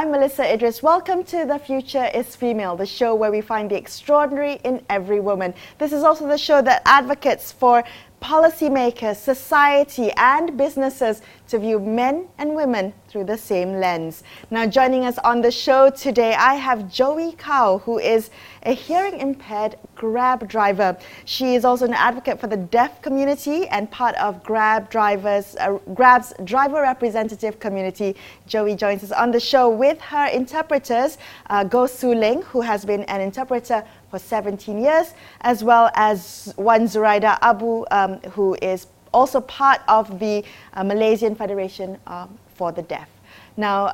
I'm Melisa Idris. Welcome to The Future is Female, the show where we find the extraordinary in every woman. This is also the show that advocates for policymakers, society and businesses to view men and women through the same lens. Now joining us on the show today, I have Joey Kow, who is a hearing impaired Grab driver. She is also an advocate for the deaf community and part of Grab's driver representative community. Joey joins us on the show with her interpreters, Leng, who has been an interpreter for 17 years, as well as one Zuraidah who is also part of the Malaysian Federation for the Deaf. Now,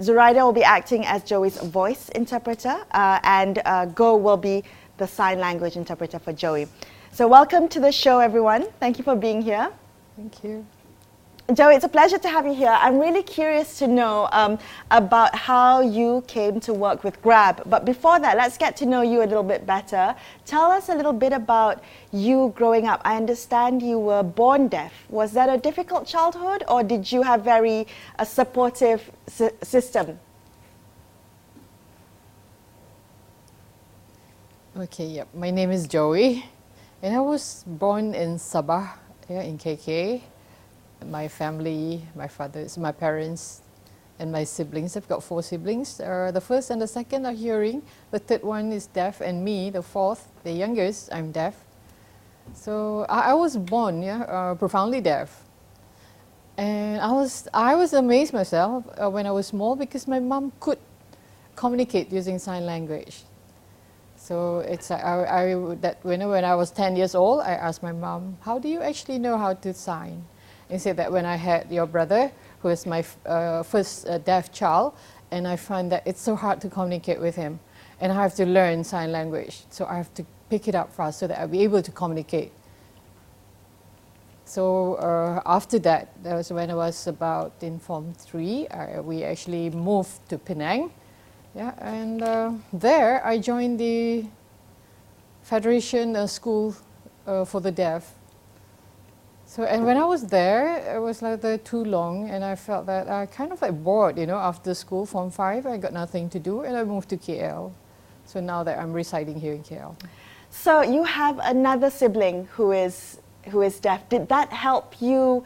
Zuraidah will be acting as Joey's voice interpreter, and Go will be the sign language interpreter for Joey. So welcome to the show, everyone. Thank you for being here. Thank you. Joey, it's a pleasure to have you here. I'm really curious to know about how you came to work with Grab. But before that, let's get to know you a little bit better. Tell us a little bit about you growing up. I understand you were born deaf. Was that a difficult childhood, or did you have a supportive system? Okay, yep. My name is Joey, and I was born in Sabah, in KK. My family, my parents, and my siblings. I've got 4 siblings. The first and the second are hearing. The third one is deaf, and me, the fourth, the youngest, I'm deaf. So I was born, profoundly deaf, and I was amazed myself when I was small because my mom could communicate using sign language. So it's when I was 10 years old, I asked my mom, "How do you actually know how to sign?" And said that when I had your brother, who is my first deaf child, and I find that it's so hard to communicate with him, and I have to learn sign language, so I have to pick it up fast so that I'll be able to communicate. So after that was when I was about in Form 3, we actually moved to Penang, and there I joined the Federation School for the Deaf. So, and when I was there, it was like too long, and I felt that I kind of bored, after school, Form 5, I got nothing to do, and I moved to KL. So now that I'm residing here in KL. So you have another sibling who is deaf. Did that help you,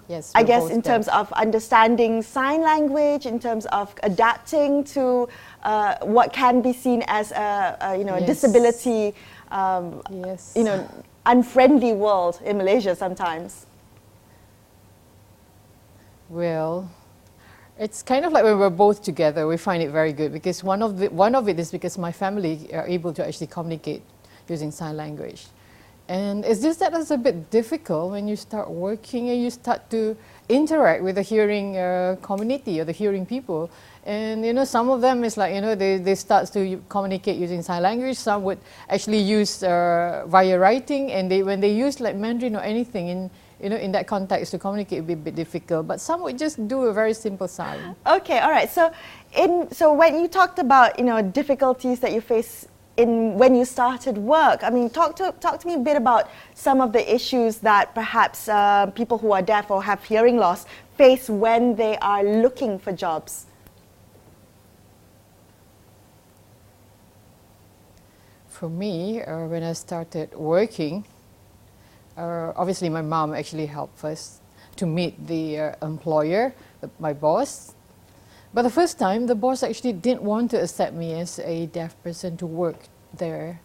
yes, I guess, in terms of understanding sign language, in terms of adapting to what can be seen as a disability, yes. Unfriendly world in Malaysia sometimes? Well, it's kind of like when we're both together, we find it very good because one of it is because my family are able to actually communicate using sign language. And it's just that it's a bit difficult when you start working and you start to interact with the hearing community or the hearing people. And some of them is like, they start to communicate using sign language. Some would actually use via writing, and when they use like Mandarin or anything in that context to communicate, it would be a bit difficult. But some would just do a very simple sign. Okay, all right. So when you talked about difficulties that you face when you started work, I mean, talk to me a bit about some of the issues that perhaps people who are deaf or have hearing loss face when they are looking for jobs. For me, when I started working, obviously my mom actually helped first to meet the employer, my boss. But the first time, the boss actually didn't want to accept me as a deaf person to work there.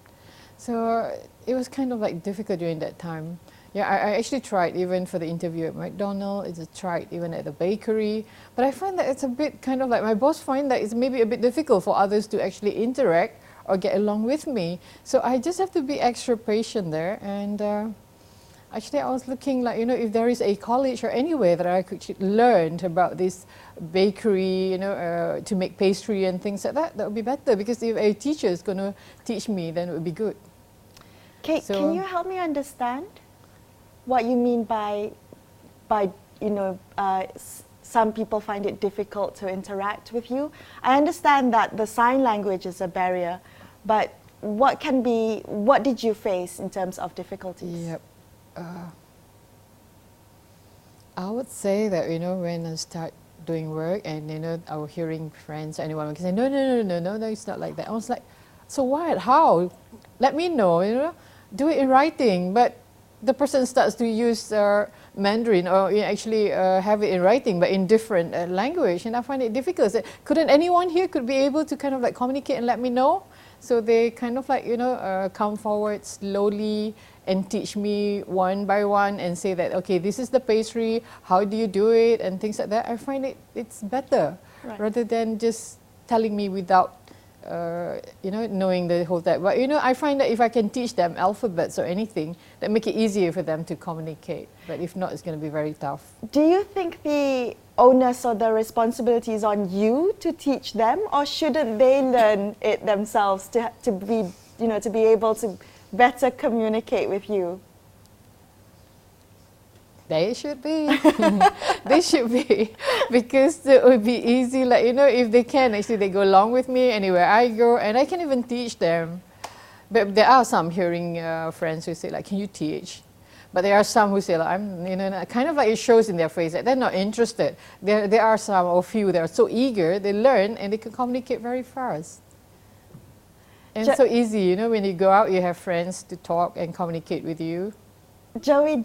So it was kind of like difficult during that time. Yeah, I actually tried even for the interview at McDonald's, I tried even at the bakery, but I find that it's a bit kind of like, my boss find that it's maybe a bit difficult for others to actually interact or get along with me. So I just have to be extra patient there. And actually I was looking like, if there is a college or anywhere that I could learn about this bakery, to make pastry and things like that, that would be better. Because if a teacher is going to teach me, then it would be good. Okay, so, can you help me understand what you mean by some people find it difficult to interact with you? I understand that the sign language is a barrier, but what did you face in terms of difficulties? Yep. I would say that, when I start doing work, and you know, our hearing friends, anyone can say, no, it's not like that. I was like, so what? How? Let me know. You know, do it in writing. But the person starts to use Mandarin, or actually have it in writing, but in different language, and I find it difficult. So, couldn't anyone here could be able to kind of like communicate and let me know? So they kind of like, you know, come forward slowly and teach me one by one and say that, okay, this is the pastry, how do you do it, and things like that. I find it's better, right, rather than just telling me without you know, knowing the whole thing. But you know, I find that if I can teach them alphabets or anything, that make it easier for them to communicate. But if not, it's going to be very tough. Do you think the onus or the responsibility is on you to teach them, or shouldn't they learn it themselves to be, you know, to be able to better communicate with you? They should be. They should be, because it would be easy. Like, you know, if they can, actually, they go along with me anywhere I go, and I can even teach them. But there are some hearing friends who say, like, can you teach? But there are some who say, like, I'm, you know, kind of like it shows in their face that they're not interested. There are some, or few, that are so eager, they learn and they can communicate very fast. And it's so easy, you know, when you go out, you have friends to talk and communicate with you. Joey,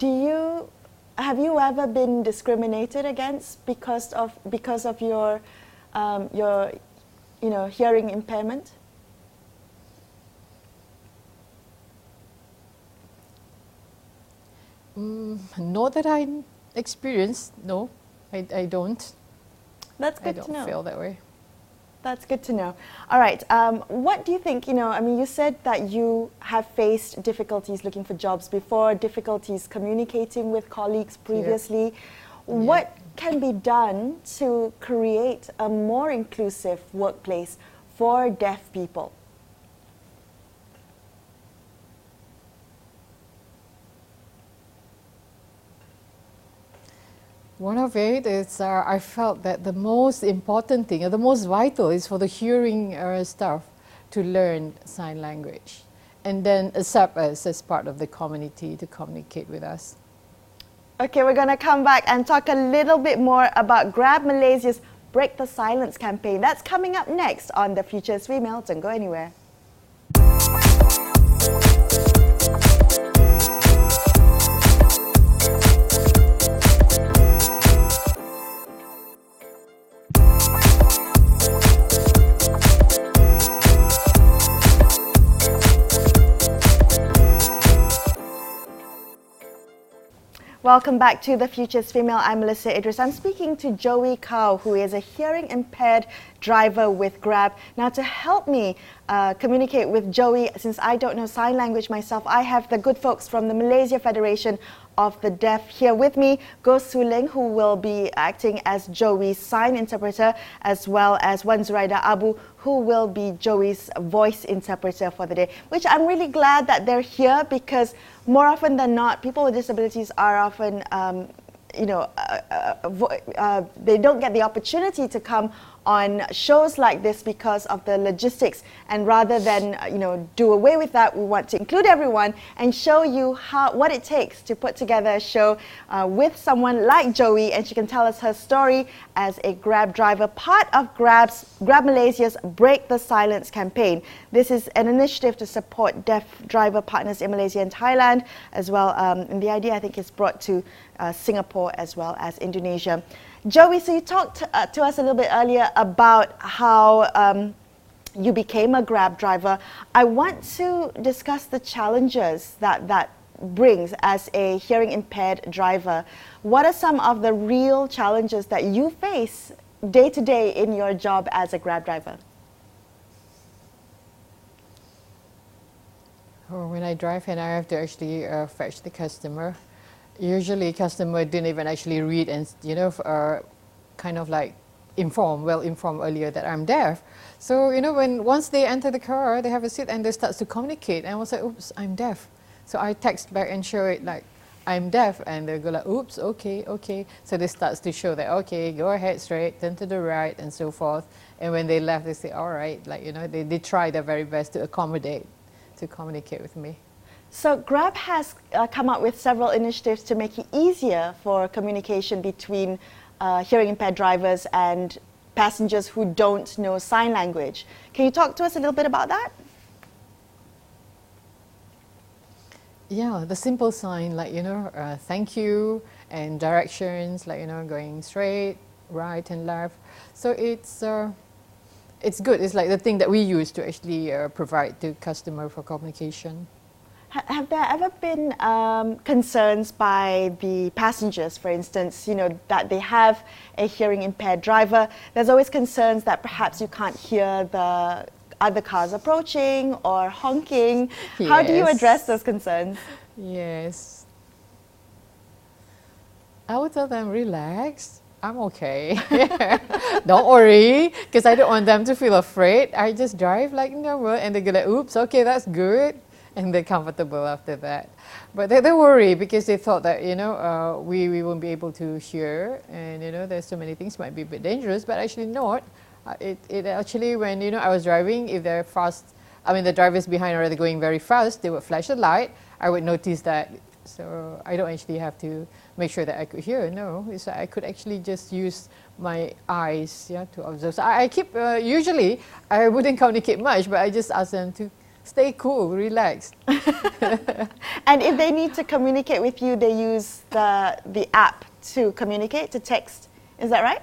have you ever been discriminated against because of your you know, hearing impairment? Not that I experienced. No, I don't. That's good to know. I don't feel that way. That's good to know. All right. What do you think, you know, I mean, you said that you have faced difficulties looking for jobs before, difficulties communicating with colleagues previously. Yeah. What can be done to create a more inclusive workplace for deaf people? One of it is I felt that the most important thing, or the most vital, is for the hearing staff to learn sign language and then accept us as part of the community to communicate with us. Okay, we're going to come back and talk a little bit more about Grab Malaysia's Break the Silence campaign. That's coming up next on The Future is Female. Don't go anywhere. Welcome back to The Future is Female. I'm Melisa Idris. I'm speaking to Joey Kow, who is a hearing impaired driver with Grab. Now, to help me communicate with Joey, since I don't know sign language myself, I have the good folks from the Malaysian Federation of the Deaf here with me, Leng, who will be acting as Joey's sign interpreter, as well as Zuraidah, who will be Joey's voice interpreter for the day, which I'm really glad that they're here, because more often than not, people with disabilities are often, you know, they don't get the opportunity to come on shows like this because of the logistics, and rather than you know, do away with that, we want to include everyone and show you what it takes to put together a show with someone like Joey, and she can tell us her story as a Grab driver, part of Grab Malaysia's Break the Silence campaign. This is an initiative to support deaf driver partners in Malaysia and Thailand as well, and the idea, I think, is brought to Singapore as well as Indonesia. Joey, so you talked to us a little bit earlier about how you became a Grab driver. I want to discuss the challenges that brings as a hearing impaired driver. What are some of the real challenges that you face day to day in your job as a Grab driver? When I drive and I have to actually fetch the customer, usually customer didn't even actually read and, you know, kind of like well informed earlier that I'm deaf. So, you know, once they enter the car, they have a seat and they start to communicate, and I was like, oops, I'm deaf. So I text back and show it like, I'm deaf, and they go like, oops, okay. So they start to show that, okay, go ahead straight, turn to the right, and so forth. And when they left, they say, all right, like, you know, they try their very best to accommodate, to communicate with me. So Grab has come up with several initiatives to make it easier for communication between hearing impaired drivers and passengers who don't know sign language. Can you talk to us a little bit about that? Yeah, the simple sign like, thank you, and directions like, going straight, right and left. So it's good. It's like the thing that we use to actually provide to customer for communication. Have there ever been concerns by the passengers, for instance, that they have a hearing impaired driver? There's always concerns that perhaps you can't hear the other cars approaching or honking. Yes. How do you address those concerns? Yes. I would tell them, relax, I'm okay. Don't worry, because I don't want them to feel afraid. I just drive like normal, and they go like, oops, okay, that's good. And they're comfortable after that. But they worry because they thought that, we won't be able to hear, and, there's so many things might be a bit dangerous, but actually not. It actually, when, I was driving, if they're fast, the drivers behind are already going very fast, they would flash a light, I would notice that. So I don't actually have to make sure that I could hear. No, it's I could actually just use my eyes, to observe. So I keep, usually, I wouldn't communicate much, but I just ask them to stay cool, relax. And if they need to communicate with you, they use the app to communicate, to text. Is that right?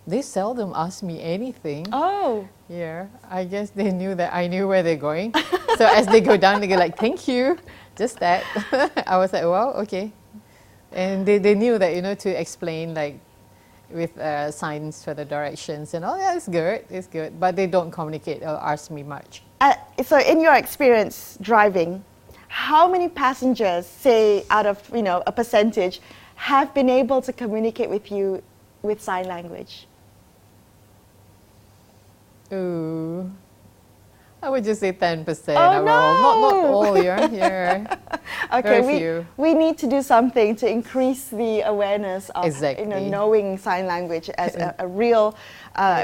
They seldom ask me anything. Oh. Yeah, I guess they knew that I knew where they're going. So as they go down, they go like, thank you, just that. I was like, well, okay. And they knew that, to explain like with signs for the directions and all. Yeah, it's good. But they don't communicate or ask me much. So in your experience driving, how many passengers, say out of, a percentage, have been able to communicate with you with sign language? Ooh, I would just say 10% Oh, overall. no! Not all, yeah. Okay, we need to do something to increase the awareness of Exactly. Knowing sign language as a real.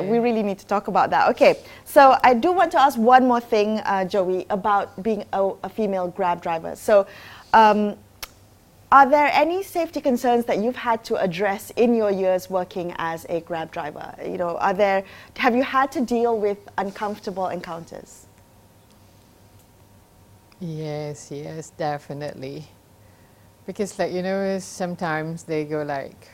We really need to talk about that. Okay, so I do want to ask one more thing, Joey, about being a female Grab driver. So, are there any safety concerns that you've had to address in your years working as a Grab driver? Have you had to deal with uncomfortable encounters? Yes, definitely. Because sometimes they go like,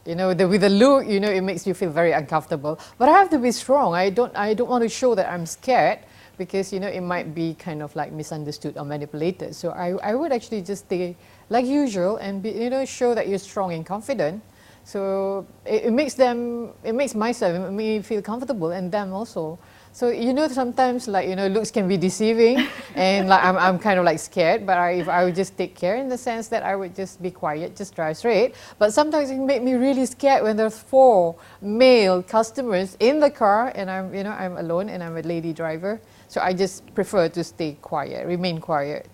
with the look, it makes you feel very uncomfortable. But I have to be strong. I don't want to show that I'm scared, because it might be kind of like misunderstood or manipulated. So I would actually just stay like usual and be, show that you're strong and confident. So it makes me feel comfortable, and them also. So sometimes looks can be deceiving, and like I'm kind of like scared. But if I would just take care in the sense that I would just be quiet, just drive straight. But sometimes it make me really scared when there's 4 male customers in the car, and I'm alone, and I'm a lady driver. So I just prefer to stay quiet, remain quiet.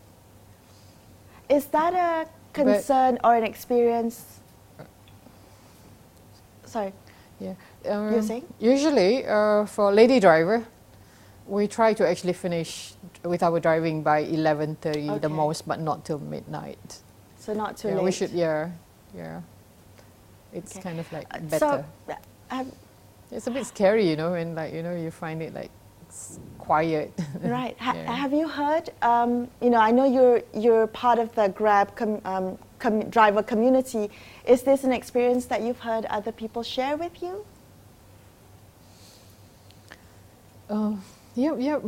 Is that a concern or an experience? Sorry. Yeah. You're saying? Usually, for lady driver, we try to actually finish with our driving by 11:30 the most, but not till midnight. So not too late. We should. Yeah. It's kind of like better. So, it's a bit scary, when you find it like quiet. Right. Have you heard? I know you're part of the Grab driver community. Is this an experience that you've heard other people share with you? Yeah.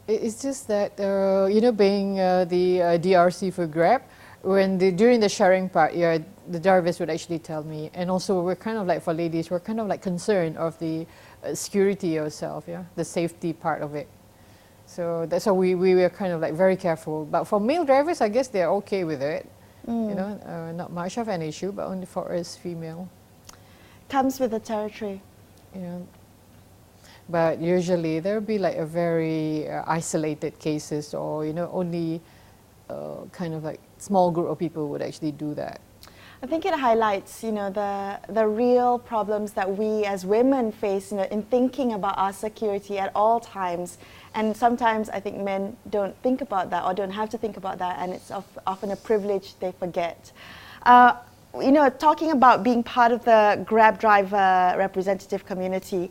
It's just that being the DRC for Grab, during the sharing part, the drivers would actually tell me, and also we're kind of like, for ladies, we're kind of like concerned of the security yourself, the safety part of it. So that's why we were kind of like very careful. But for male drivers, I guess they're okay with it. Not much of an issue, but only for us female. Comes with the territory. But usually there'll be like a very isolated cases, or only kind of like small group of people would actually do that. I think it highlights, the real problems that we as women face, in thinking about our security at all times, And sometimes I think men don't think about that or don't have to think about that, and it's often a privilege they forget. You know, talking about being part of the Grab driver representative community,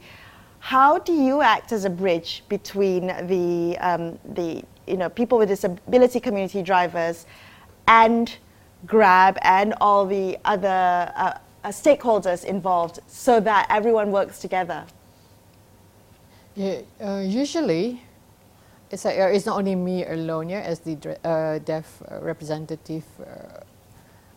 how do you act as a bridge between the you know, people with disability community drivers and Grab and all the other stakeholders involved so that everyone works together? Yeah, usually it's like, it's not only me alone, yeah, as the deaf representative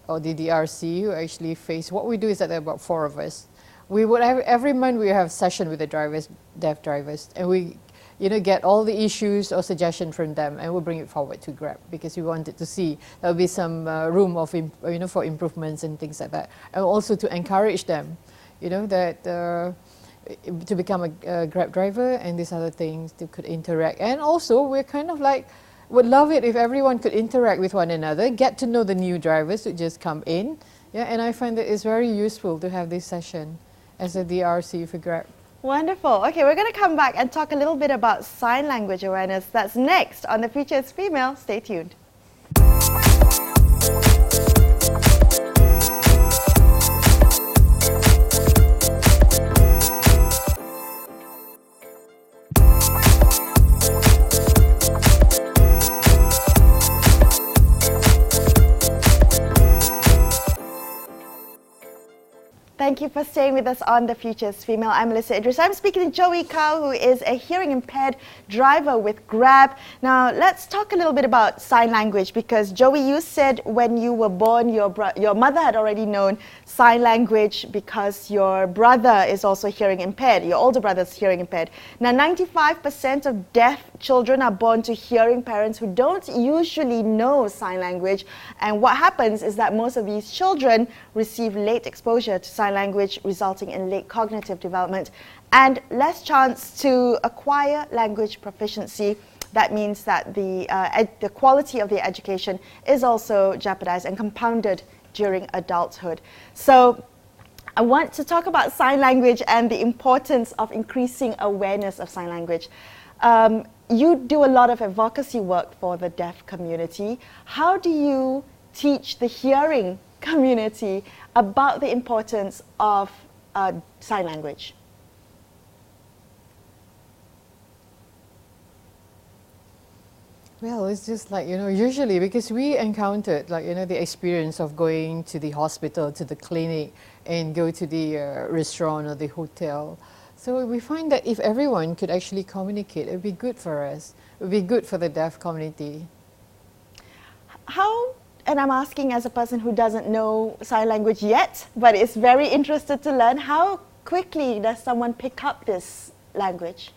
or the DRC who actually face. What we do is that there are about 4 of us. We would have, every month we have session with the drivers, deaf drivers, and we, you know, get all the issues or suggestions from them, and we'll bring it forward to Grab because we wanted to see there will be some room of you know, for improvements and things like that, and also to encourage them, you know, that to become a Grab driver and these other things, they could interact. And also we're kind of like would love it if everyone could interact with one another, get to know the new drivers who just come in, yeah. And I find that it's very useful to have this session as a DRC for Grab. Wonderful. Okay, we're going to come back and talk a little bit about sign language awareness. That's next on The Future is Female. Stay tuned. Thank you for staying with us on The Future is Female. I'm Melisa Idris. I'm speaking to Joey Kow, who is a hearing impaired driver with Grab. Now, let's talk a little bit about sign language, because Joey, you said when you were born, your mother had already known sign language because your brother is also hearing impaired. Your older brother is hearing impaired. Now, 95% of deaf children are born to hearing parents who don't usually know sign language. And what happens is that most of these children receive late exposure to sign language, resulting in late cognitive development and less chance to acquire language proficiency. That means that the quality of the education is also jeopardized and compounded during adulthood. So I want to talk about sign language and the importance of increasing awareness of sign language. You do a lot of advocacy work for the deaf community. How do you teach the hearing community about the importance of sign language? Well, it's just like, you know, usually because we encountered, like, you know, the experience of going to the hospital, to the clinic, and go to the restaurant or the hotel. So we find that if everyone could actually communicate, it would be good for us. It would be good for the deaf community. How, and I'm asking as a person who doesn't know sign language yet, but is very interested to learn, how quickly does someone pick up this language?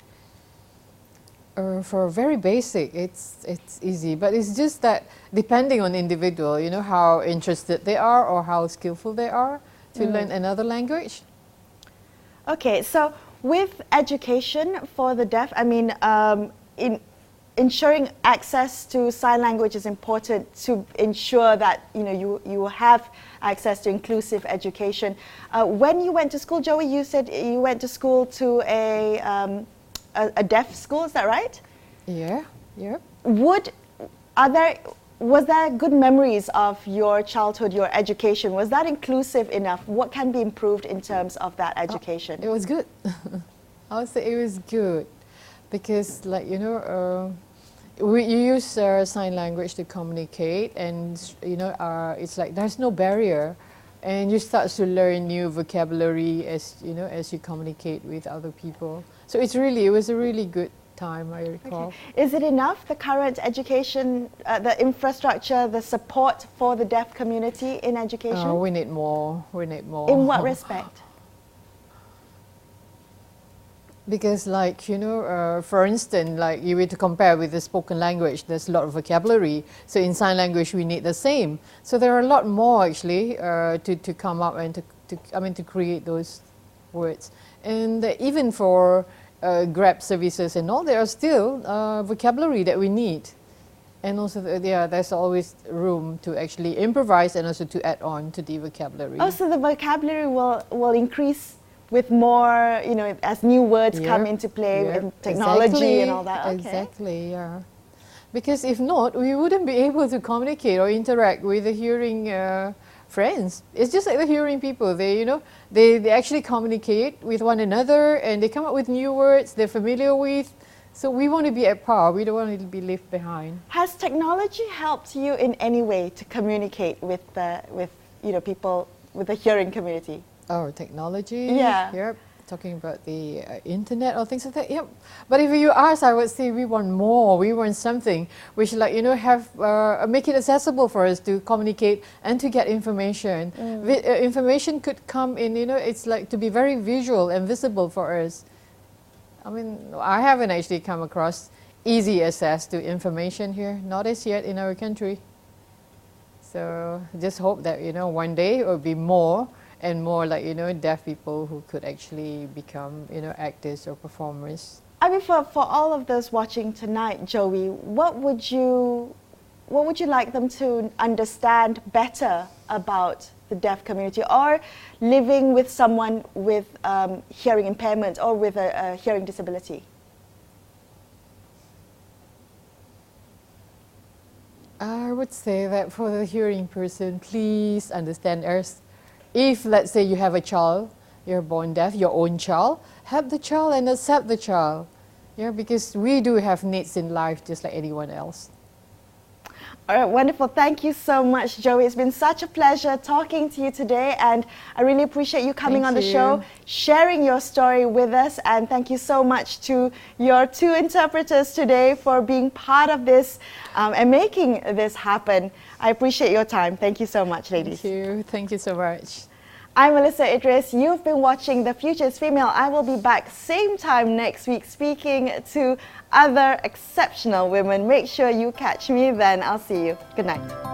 For very basic, it's easy, but it's just that depending on the individual, you know, how interested they are or how skillful they are to learn another language. Okay, so with education for the deaf, I mean, ensuring access to sign language is important to ensure that, you know, you have access to inclusive education. When you went to school, Joey, you said you went to school to a deaf school, is that right? Yeah, yeah. Was there good memories of your childhood, your education? Was that inclusive enough? What can be improved in terms of that education? It was good. I would say it was good because, like, you know, you use sign language to communicate, and, you know, it's like there's no barrier, and you start to learn new vocabulary as, you know, as you communicate with other people. So it was a really good time, I recall. Okay. Is it enough, the current education, the infrastructure, the support for the deaf community in education? We need more. We need more. In what respect? Because, like, you know, for instance, like you were to compare with the spoken language, there's a lot of vocabulary. So in sign language, we need the same. So there are a lot more actually to come up and to create those words. And even for Grab services and all, there are still vocabulary that we need. And also, there's always room to actually improvise and also to add on to the vocabulary. Oh, so the vocabulary will increase with more, as new words come Yep, into play, yep, with technology exactly, and all that. Okay. Exactly, yeah. Because if not, we wouldn't be able to communicate or interact with the hearing friends. It's just like the hearing people. They actually communicate with one another and they come up with new words they're familiar with. So we want to be at par. We don't want to be left behind. Has technology helped you in any way to communicate with people with the hearing community? Oh, technology? Yeah. Yep. Talking about the internet or things like that. Yep. But if you ask, I would say we want more. We want something which, make it accessible for us to communicate and to get information. Information could come in. It's like to be very visual and visible for us. I mean, I haven't actually come across easy access to information here, not as yet in our country. So just hope that, one day it will be more and more deaf people who could actually become, actors or performers. I mean, for all of those watching tonight, Joey, what would you like them to understand better about the deaf community, or living with someone with hearing impairment or with a hearing disability? I would say that for the hearing person, please understand us. If, let's say, you have a child, you're born deaf, your own child, help the child and accept the child. Yeah, because we do have needs in life just like anyone else. All right, wonderful. Thank you so much, Joey. It's been such a pleasure talking to you today, and I really appreciate you coming on the show, sharing your story with us, and thank you so much to your two interpreters today for being part of this and making this happen. I appreciate your time. Thank you so much, ladies. Thank you. Thank you so much. I'm Melisa Idris. You've been watching The Future is Female. I will be back same time next week speaking to other exceptional women. Make sure you catch me then. I'll see you. Good night.